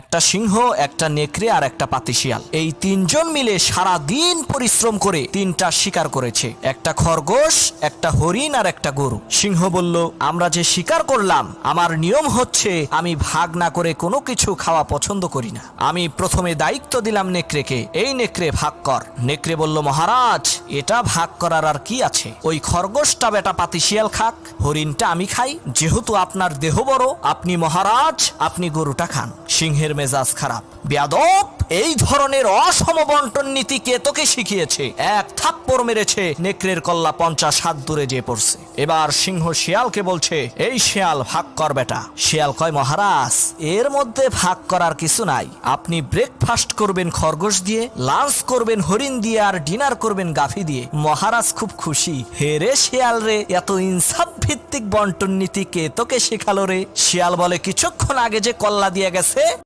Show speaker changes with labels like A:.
A: একটা সিংহ, একটা নেকড়ে আর একটা পাতিশিয়াল, এই তিনজন মিলে সারা দিন পরিশ্রম করে তিনটা শিকার করেছে, একটা খরগোশ, একটা হরিণ আর একটা গরু। সিংহ বলল, আমরা যে শিকার করলাম, আমার নিয়ম হচ্ছে আমি ভাগ না করে কোনো কিছু খাওয়া পছন্দ করি না। আমি প্রথমে দায়িত্ব দিলাম নেকড়েকে, এই নেকড়ে ভাগ কর। নেকড়ে বলল, মহারাজ এটা ভাগ করার আর কি আছে, ওই খরগোশটা বেটা পাতিশিয়াল খাক, হরিণটা আমি খাই, যেহেতু আপনার দেহ বড়, আপনি মহারাজ, আপনি গরুটা খান। সিংহের মেজাজ খারাপ, বেয়াদব, এই ধরনের অসম বন্টন নীতি কে তোকে শিখিয়েছে? এক থাপ্পড় মেরেছে, নেকড়ের কল্লা 50 হাত দূরে যেয়ে পড়ছে। এবার সিংহ শিয়ালকে বলছে, এই শিয়াল ভাগ কর বেটা। শিয়াল কয়, মহারাজ এর মধ্যে ভাগ করার কিছু নাই, আপনি ব্রেকফাস্ট করবেন খরগোশ দিয়ে, লাঞ্চ করবেন হরিণ দিয়ে, আর ডিনার করবেন গাভী দিয়ে। মহারাজ খুব খুশি। হে রে শিয়াল রে, এত ইনসাফ ভিত্তিক বন্টন নীতি কে তোকে শেখালো রে? শিয়াল বলে, কিছুক্ষণ আগে যে কল্লা দিয়ে গেছে